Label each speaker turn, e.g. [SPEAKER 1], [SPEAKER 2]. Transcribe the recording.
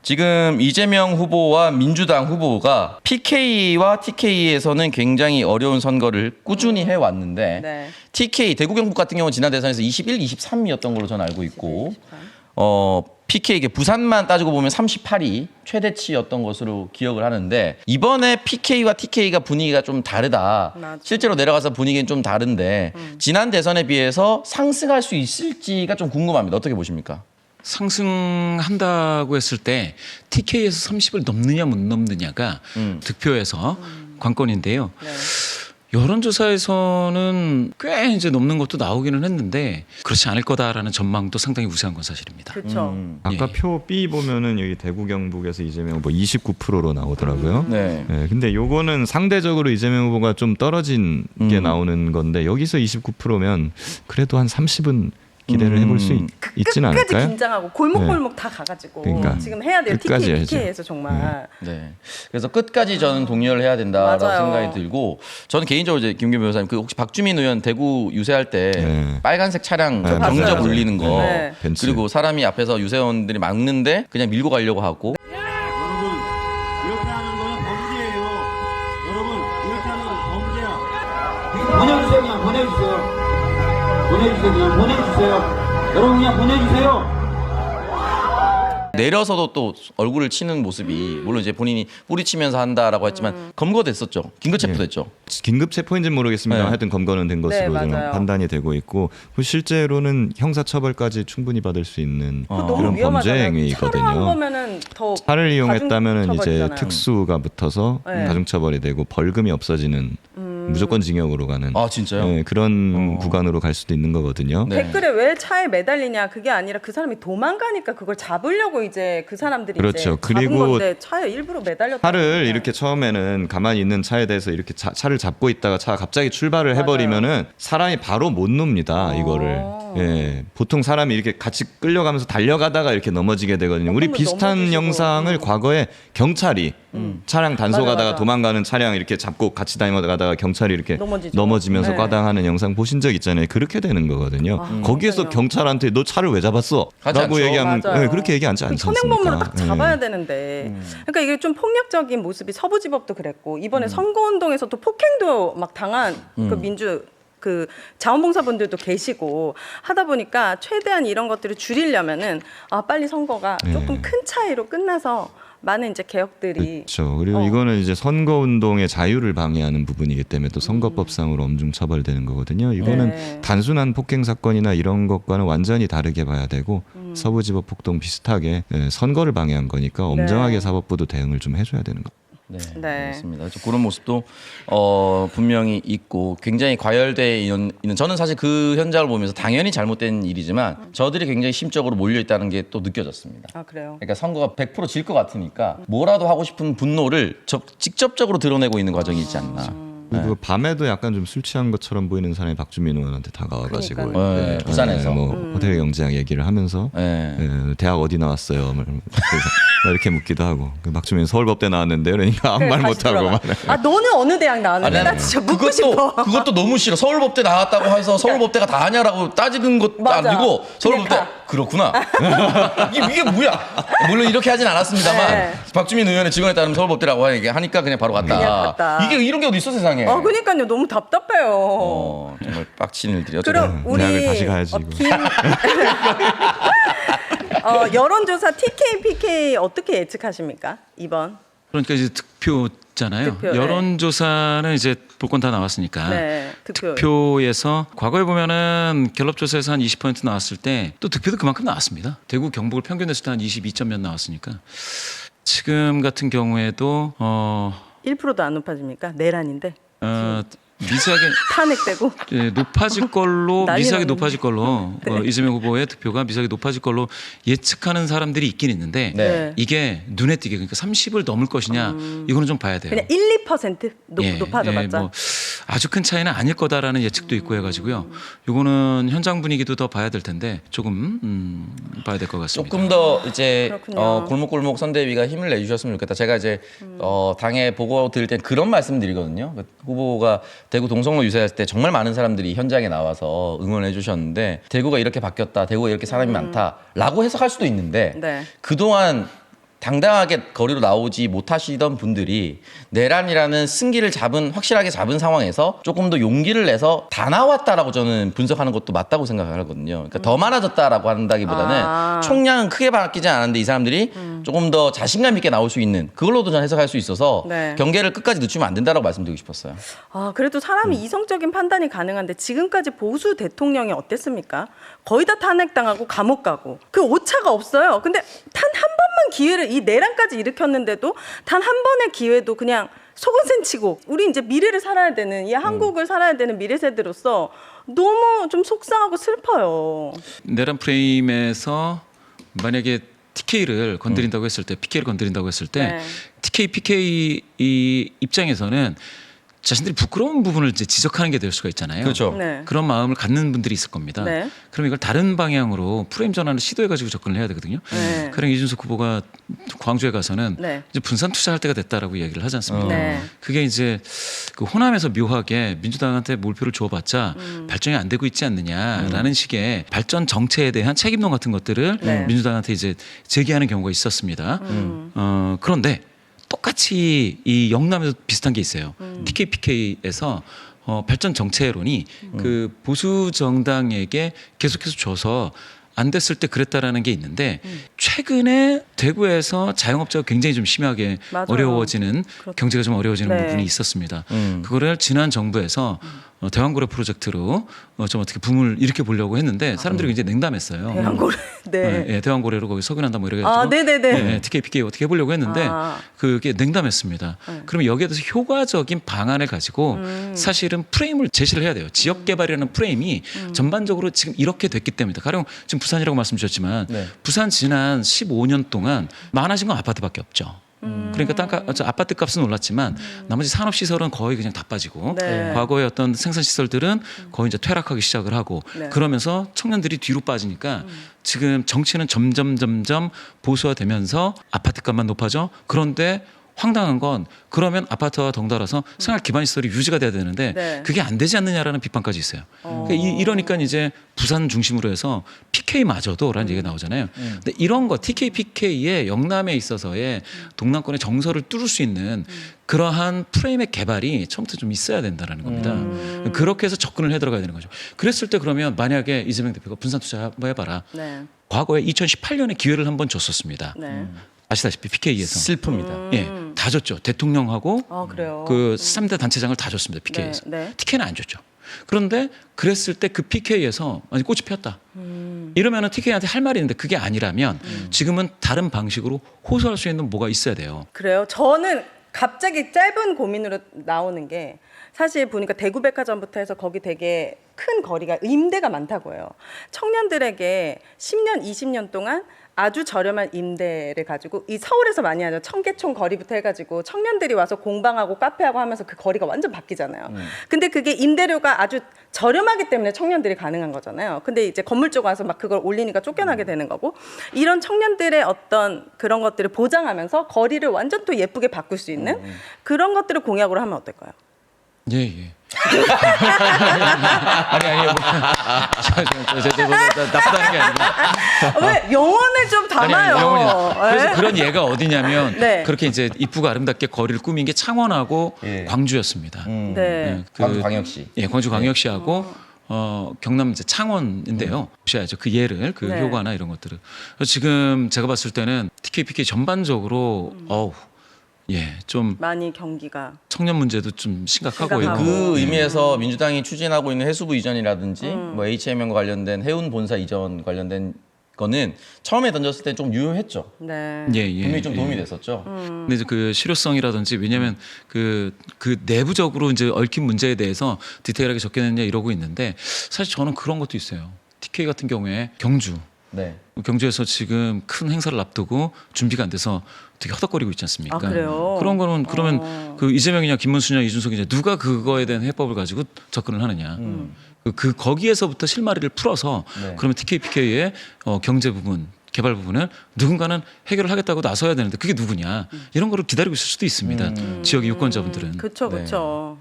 [SPEAKER 1] 지금 이재명 후보와 민주당 후보가 PK와 TK에서는 굉장히 어려운 선거를 꾸준히 해왔는데
[SPEAKER 2] 네.
[SPEAKER 1] TK 대구 경북 같은 경우는 지난 대선에서 21, 23이었던 걸로 저는 알고 있고
[SPEAKER 2] 23.
[SPEAKER 1] PK 이게 부산만 따지고 보면 38이 최대치였던 것으로 기억을 하는데 이번에 PK와 TK가 분위기가 좀 다르다.
[SPEAKER 2] 맞아.
[SPEAKER 1] 실제로 내려가서 분위기는 좀 다른데 지난 대선에 비해서 상승할 수 있을지가 좀 궁금합니다. 어떻게 보십니까?
[SPEAKER 3] 상승한다고 했을 때 TK에서 30을 넘느냐 못 넘느냐가 득표에서 관건인데요.
[SPEAKER 2] 네.
[SPEAKER 3] 여론조사에서는 꽤 이제 넘는 것도 나오기는 했는데 그렇지 않을 거다라는 전망도 상당히 우세한 건 사실입니다.
[SPEAKER 2] 그렇죠.
[SPEAKER 4] 아까
[SPEAKER 3] 예.
[SPEAKER 4] 표 B 보면은 여기 대구 경북에서 이재명 후보 29%로 나오더라고요.
[SPEAKER 1] 네.
[SPEAKER 4] 네, 근데 요거는 상대적으로 이재명 후보가 좀 떨어진 게 나오는 건데 여기서 29%면 그래도 한 30은 기대를 해볼 수 있지는
[SPEAKER 2] 끝까지
[SPEAKER 4] 않을까요?
[SPEAKER 2] 긴장하고 골목골목 다 가가지고
[SPEAKER 4] 그러니까
[SPEAKER 2] 지금 해야 돼요.
[SPEAKER 4] 끝까지 해야죠.
[SPEAKER 2] TK에서 정말.
[SPEAKER 1] 네. 그래서 끝까지 저는 동의를 해야 된다라고
[SPEAKER 2] 맞아요.
[SPEAKER 1] 생각이 들고 저는 개인적으로 이제 김규 변호사님 그 혹시 박주민 의원 대구 유세할 때
[SPEAKER 4] 네.
[SPEAKER 1] 빨간색 차량
[SPEAKER 4] 네,
[SPEAKER 1] 경적
[SPEAKER 2] 맞아요.
[SPEAKER 1] 울리는 거
[SPEAKER 2] 네.
[SPEAKER 4] 벤츠.
[SPEAKER 1] 그리고 사람이 앞에서 유세원들이 막는데 그냥 밀고 가려고 하고
[SPEAKER 5] 여러분 이렇게 하는 거는 범죄예요. 여러분 이렇게 하는 건 범죄야. 보내주세요. 그냥 보내주세요. 보내주세요. 그냥 보내주세요. 여러분 그냥 보내주세요.
[SPEAKER 1] 내려서도 또 얼굴을 치는 모습이 물론 이제 본인이 뿌리치면서 한다라고 했지만 검거됐었죠. 긴급 체포됐죠.
[SPEAKER 4] 긴급 체포인지는 모르겠습니다.
[SPEAKER 1] 네.
[SPEAKER 4] 하여튼 검거는 된 것으로
[SPEAKER 2] 네,
[SPEAKER 4] 저는
[SPEAKER 2] 맞아요.
[SPEAKER 4] 판단이 되고 있고 실제로는 형사처벌까지 충분히 받을 수 있는
[SPEAKER 2] 그거 너무
[SPEAKER 4] 그런 범죄
[SPEAKER 2] 위험하잖아요. 차로 한
[SPEAKER 4] 행위거든요.
[SPEAKER 2] 거면은 더
[SPEAKER 4] 차를 이용했다면 이제
[SPEAKER 2] 가중처벌이잖아요.
[SPEAKER 4] 특수가 붙어서
[SPEAKER 2] 네.
[SPEAKER 4] 가중처벌이 되고 벌금이 없어지는 무조건 징역으로 가는
[SPEAKER 1] 아 진짜요?
[SPEAKER 4] 네, 그런 구간으로 갈 수도 있는 거거든요.
[SPEAKER 1] 네.
[SPEAKER 2] 댓글에 왜 차에 매달리냐 그게 아니라 그 사람이 도망가니까 그걸 잡으려고 이제 그 사람들이
[SPEAKER 4] 그렇죠.
[SPEAKER 2] 이제 잡은
[SPEAKER 4] 그리고
[SPEAKER 2] 건데 차에 일부러 매달렸다.
[SPEAKER 4] 차를 이렇게 처음에는 가만히 있는 차에 대해서 이렇게 차를 잡고 있다가 차가 갑자기 출발을 해버리면은 사람이 바로 못 놉니다. 이거를. 예, 보통 사람이 이렇게 같이 끌려가면서 달려가다가 이렇게 넘어지게 되거든요. 우리
[SPEAKER 2] 조금은
[SPEAKER 4] 비슷한
[SPEAKER 2] 넘어지시고.
[SPEAKER 4] 영상을 과거에 경찰이 차량 단속하다가
[SPEAKER 2] 맞아.
[SPEAKER 4] 도망가는 차량 이렇게 잡고 같이 다니다가 경찰이 이렇게
[SPEAKER 2] 넘어지죠.
[SPEAKER 4] 넘어지면서
[SPEAKER 2] 네.
[SPEAKER 4] 과당하는 영상 보신 적 있잖아요. 그렇게 되는 거거든요. 거기에서
[SPEAKER 2] 그러니까요.
[SPEAKER 4] 경찰한테 너 차를 왜 잡았어?
[SPEAKER 1] 하지
[SPEAKER 4] 라고
[SPEAKER 1] 않죠.
[SPEAKER 4] 얘기하면
[SPEAKER 2] 맞아요.
[SPEAKER 4] 예, 그렇게 얘기하지 않지 않습니까?
[SPEAKER 2] 현행범으로 딱 잡아야
[SPEAKER 4] 예.
[SPEAKER 2] 되는데. 그러니까 이게 좀 폭력적인 모습이 서부지법도 그랬고 이번에 선거운동에서 또 폭행도 막 당한 그 그 자원봉사분들도 계시고 하다 보니까 최대한 이런 것들을 줄이려면은 빨리 선거가 조금 큰 차이로 끝나서 많은 이제 개혁들이
[SPEAKER 4] 그렇죠. 그리고 이거는 이제 선거 운동의 자유를 방해하는 부분이기 때문에 또 선거법상으로 엄중 처벌되는 거거든요. 이거는
[SPEAKER 2] 네.
[SPEAKER 4] 단순한 폭행 사건이나 이런 것과는 완전히 다르게 봐야 되고 서부지법 폭동 비슷하게 선거를 방해한 거니까 엄정하게 사법부도 대응을 좀 해줘야 되는 거.
[SPEAKER 1] 네,
[SPEAKER 2] 네.
[SPEAKER 1] 알겠습니다. 그런 모습도 분명히 있고 굉장히 과열돼 있는 저는 사실 그 현장을 보면서 당연히 잘못된 일이지만 저들이 굉장히 심적으로 몰려 있다는 게 또 느껴졌습니다.
[SPEAKER 2] 아 그래요.
[SPEAKER 1] 그러니까 선거가 100% 질 것 같으니까 뭐라도 하고 싶은 분노를 직접적으로 드러내고 있는 과정이 있지 않나.
[SPEAKER 4] 그리고 밤에도 약간 좀 술 취한 것처럼 보이는 사람이 박주민 의원한테 다가와가지고
[SPEAKER 2] 그러니까요.
[SPEAKER 1] 네, 부산에서.
[SPEAKER 4] 뭐 호텔 경제학 얘기를 하면서
[SPEAKER 1] 네.
[SPEAKER 4] 대학 어디 나왔어요? 막 이렇게 묻기도 하고 박주민 서울법대 나왔는데 그러니까 아무 말
[SPEAKER 2] 다시
[SPEAKER 4] 못하고
[SPEAKER 2] 돌아가.
[SPEAKER 4] 막
[SPEAKER 2] 너는 어느 대학 나왔는데? 나 진짜 묻고 싶어.
[SPEAKER 1] 그것도 너무 싫어. 서울법대 나왔다고 해서 서울법대가 다 아냐라고 따지는 것도
[SPEAKER 2] 맞아.
[SPEAKER 1] 아니고 서울법대
[SPEAKER 2] 그냥
[SPEAKER 1] 그렇구나. 이게 뭐야? 물론 이렇게 하진 않았습니다만
[SPEAKER 2] 네.
[SPEAKER 1] 박주민 의원의 직원에 따르면 서울법대라고 하니까 그냥 바로 갔다.
[SPEAKER 2] 그냥 갔다.
[SPEAKER 1] 이게 이런 게 어디 있어 세상에.
[SPEAKER 2] 그러니까요. 너무 답답해요.
[SPEAKER 1] 정말 빡치는 일들이
[SPEAKER 2] 그럼 우리
[SPEAKER 4] 대학을 다시 가야지, 이거.
[SPEAKER 2] 여론조사 TK, PK 어떻게 예측하십니까? 이번.
[SPEAKER 3] 그러니까 이제 득표잖아요.
[SPEAKER 2] 득표, 네.
[SPEAKER 3] 여론조사는 이제 볼 건 다 나왔으니까.
[SPEAKER 2] 네, 득표.
[SPEAKER 3] 득표에서 과거에 보면은 갤럽조사에서 한 20% 나왔을 때 또 득표도 그만큼 나왔습니다. 대구 경북을 평균했을 때 한 22점 몇 나왔으니까 지금 같은 경우에도
[SPEAKER 2] 1%도 안 높아집니까? 내란인데.
[SPEAKER 3] 미세하게
[SPEAKER 2] 탄핵되고.
[SPEAKER 3] 예, 높아질 걸로
[SPEAKER 2] 난리
[SPEAKER 3] 미세하게
[SPEAKER 2] 났네.
[SPEAKER 3] 높아질 걸로 이재명 후보의 득표가 미세하게 높아질 걸로 예측하는 사람들이 있긴 있는데
[SPEAKER 1] 네.
[SPEAKER 3] 이게 눈에 띄게 그러니까 30을 넘을 것이냐 이거는 좀 봐야 돼요.
[SPEAKER 2] 그냥 1, 2%
[SPEAKER 3] 예,
[SPEAKER 2] 높아져봤자.
[SPEAKER 3] 뭐 아주 큰 차이는 아닐 거다라는 예측도 있고 해가지고요. 이거는 현장 분위기도 더 봐야 될 텐데 조금 봐야 될 것 같습니다.
[SPEAKER 1] 조금 더 이제
[SPEAKER 2] 그렇군요.
[SPEAKER 1] 골목골목 선대위가 힘을 내주셨으면 좋겠다. 제가 이제 당에 보고 드릴 땐 그런 말씀드리거든요. 그 후보가 대구 동성로 유세할 때 정말 많은 사람들이 현장에 나와서 응원해 주셨는데 대구가 이렇게 바뀌었다, 대구가 이렇게 사람이 많다라고 해석할 수도 있는데
[SPEAKER 2] 네.
[SPEAKER 1] 그동안 당당하게 거리로 나오지 못하시던 분들이 내란이라는 승기를 확실하게 잡은 상황에서 조금 더 용기를 내서 다 나왔다라고 저는 분석하는 것도 맞다고 생각하거든요. 그러니까 더 많아졌다라고 한다기보다는 총량은 크게 바뀌지 않았는데 이 사람들이 조금 더 자신감 있게 나올 수 있는 그걸로도 저는 해석할 수 있어서
[SPEAKER 2] 네.
[SPEAKER 1] 경계를 끝까지 늦추면 안 된다라고 말씀드리고 싶었어요.
[SPEAKER 2] 그래도 사람이 이성적인 판단이 가능한데 지금까지 보수 대통령이 어땠습니까? 거의 다 탄핵당하고 감옥 가고 그 오차가 없어요. 근데 단 한 번만 기회를 이 내란까지 일으켰는데도 단 한 번의 기회도 그냥 속은셈 치고 우리 이제 미래를 살아야 되는 이 한국을 살아야 되는 미래 세대로서 너무 좀 속상하고 슬퍼요.
[SPEAKER 3] 내란 프레임에서 만약에 TK를 건드린다고 했을 때, PK를 건드린다고 했을 때,
[SPEAKER 2] 네.
[SPEAKER 3] TK, PK 이 입장에서는 자신들이 부끄러운 부분을 이제 지적하는 게 될 수가 있잖아요.
[SPEAKER 1] 그렇죠.
[SPEAKER 2] 네.
[SPEAKER 3] 그런 마음을 갖는 분들이 있을 겁니다.
[SPEAKER 2] 네.
[SPEAKER 3] 그럼 이걸 다른 방향으로 프레임 전환을 시도해가지고 접근을 해야 되거든요.
[SPEAKER 2] 네.
[SPEAKER 3] 가령 이준석 후보가 광주에 가서는
[SPEAKER 2] 네.
[SPEAKER 3] 이제 분산 투자할 때가 됐다라고 얘기를 하지 않습니까?
[SPEAKER 2] 네.
[SPEAKER 3] 그게 이제 그 호남에서 묘하게 민주당한테 몰표를 줘봤자 발전이 안 되고 있지 않느냐라는 식의 발전 정체에 대한 책임론 같은 것들을
[SPEAKER 2] 네.
[SPEAKER 3] 민주당한테 이제 제기하는 경우가 있었습니다. 그런데 똑같이 이 영남에도 비슷한 게 있어요. TK, PK에서 발전 정체론이 그 보수 정당에게 계속해서 줘서 안 됐을 때 그랬다라는 게 있는데 최근에 대구에서 자영업자가 굉장히 좀 심하게
[SPEAKER 2] 맞아요.
[SPEAKER 3] 어려워지는 경제가 좀 어려워지는
[SPEAKER 2] 네.
[SPEAKER 3] 부분이 있었습니다. 그거를 지난 정부에서 대왕고래 프로젝트로 좀 어떻게 붐을 일으켜 보려고 했는데 사람들이 굉장히 냉담했어요.
[SPEAKER 2] 대왕고래. 네.
[SPEAKER 3] 예, 대왕고래로 거기 서균한다 뭐 이래가지고
[SPEAKER 2] 네네네.
[SPEAKER 3] 예, TK, PK 어떻게 해보려고 했는데 그게 냉담했습니다. 그러면 여기에 대해서 효과적인 방안을 가지고 사실은 프레임을 제시를 해야 돼요. 지역 개발이라는 프레임이 전반적으로 지금 이렇게 됐기 때문이다. 가령 지금 부산이라고 말씀 주셨지만
[SPEAKER 1] 네.
[SPEAKER 3] 부산 지난 15년 동안 많아진 건 아파트밖에 없죠. 그러니까 아파트 값은 올랐지만 나머지 산업 시설은 거의 그냥 다 빠지고
[SPEAKER 2] 네.
[SPEAKER 3] 과거의 어떤 생산 시설들은 거의 이제 퇴락하기 시작을 하고
[SPEAKER 2] 네.
[SPEAKER 3] 그러면서 청년들이 뒤로 빠지니까 지금 정치는 점점 보수화되면서 아파트 값만 높아져. 그런데 황당한 건 그러면 아파트와 덩달아서 생활 기반 시설이 유지가 돼야 되는데
[SPEAKER 2] 네.
[SPEAKER 3] 그게 안 되지 않느냐라는 비판까지 있어요. 그러니까 이러니까 이제 부산 중심으로 해서 PK마저도라는 얘기가 나오잖아요. 근데 이런 거 TK, PK의 영남에 있어서의 동남권의 정서를 뚫을 수 있는 그러한 프레임의 개발이 처음부터 좀 있어야 된다라는 겁니다. 그렇게 해서 접근을 해 들어가야 되는 거죠. 그랬을 때 그러면 만약에 이재명 대표가 분산 투자 한번 해봐라.
[SPEAKER 2] 네.
[SPEAKER 3] 과거에 2018년에 기회를 한번 줬었습니다.
[SPEAKER 2] 네.
[SPEAKER 3] 아시다시피 PK에서
[SPEAKER 1] 슬픕니다.
[SPEAKER 3] 예, 다 줬죠. 대통령하고
[SPEAKER 2] 그래요.
[SPEAKER 3] 그 3대 단체장을 다 줬습니다. PK에서.
[SPEAKER 2] 네, 네.
[SPEAKER 3] TK는 안 줬죠. 그런데 그랬을 때 그 PK에서 꽃이 피었다. 이러면은 TK한테 할 말이 있는데 그게 아니라면 지금은 다른 방식으로 호소할 수 있는 뭐가 있어야 돼요.
[SPEAKER 2] 그래요. 저는 갑자기 짧은 고민으로 나오는 게 사실 보니까 대구백화점부터 해서 거기 되게 큰 거리가 임대가 많다고 해요. 청년들에게 10년, 20년 동안 아주 저렴한 임대를 가지고 이 서울에서 많이 하죠. 청계천 거리부터 해가지고 청년들이 와서 공방하고 카페하고 하면서 그 거리가 완전 바뀌잖아요. 근데 그게 임대료가 아주 저렴하기 때문에 청년들이 가능한 거잖아요. 근데 이제 건물 쪽 와서 막 그걸 올리니까 쫓겨나게 되는 거고 이런 청년들의 어떤 그런 것들을 보장하면서 거리를 완전 또 예쁘게 바꿀 수 있는 그런 것들을 공약으로 하면 어떨까요?
[SPEAKER 3] 예, 예. 아니 뭐, 나쁘다는 게 아니라
[SPEAKER 2] 왜 영혼을 좀 담아요?
[SPEAKER 3] 영혼이. 그래서
[SPEAKER 2] 예?
[SPEAKER 3] 그런 예가 어디냐면
[SPEAKER 2] 네.
[SPEAKER 3] 그렇게 이제 이쁘고 아름답게 거리를 꾸민 게 창원하고
[SPEAKER 1] 예.
[SPEAKER 3] 광주였습니다.
[SPEAKER 2] 네.
[SPEAKER 3] 예,
[SPEAKER 1] 광주광역시.
[SPEAKER 3] 예, 광주광역시하고 경남 이제 창원인데요. 보셔야죠. 그 예를 그
[SPEAKER 2] 네.
[SPEAKER 3] 효과나 이런 것들을. 그래서 지금 제가 봤을 때는 TK, PK 전반적으로 예, 좀
[SPEAKER 2] 많이 경기가
[SPEAKER 3] 청년 문제도 좀 심각하고
[SPEAKER 2] 심각하고.
[SPEAKER 1] 그 의미에서 민주당이 추진하고 있는 해수부 이전이라든지 뭐 HMM과 관련된 해운 본사 이전 관련된 거는 처음에 던졌을 때 좀 유효했죠.
[SPEAKER 2] 네.
[SPEAKER 3] 예, 예,
[SPEAKER 1] 분명히 좀
[SPEAKER 3] 예.
[SPEAKER 1] 도움이 됐었죠.
[SPEAKER 3] 근데 이제 그 실효성이라든지 왜냐하면 그 내부적으로 이제 얽힌 문제에 대해서 디테일하게 적혀냈냐 이러고 있는데 사실 저는 그런 것도 있어요. TK 같은 경우에
[SPEAKER 1] 네.
[SPEAKER 3] 경주에서 지금 큰 행사를 앞두고 준비가 안 돼서 되게 허덕거리고 있지 않습니까?
[SPEAKER 2] 아, 그래요?
[SPEAKER 3] 그런 거는 그러면 그 이재명이냐 김문수냐 이준석이냐 누가 그거에 대한 해법을 가지고 접근을 하느냐? 거기에서부터 실마리를 풀어서
[SPEAKER 1] 네.
[SPEAKER 3] 그러면 TK, PK의 경제 부분, 개발 부분을 누군가는 해결을 하겠다고 나서야 되는데 그게 누구냐? 이런 거를 기다리고 있을 수도 있습니다. 지역의 유권자분들은.
[SPEAKER 2] 그렇죠,
[SPEAKER 1] 네.
[SPEAKER 2] 그렇죠.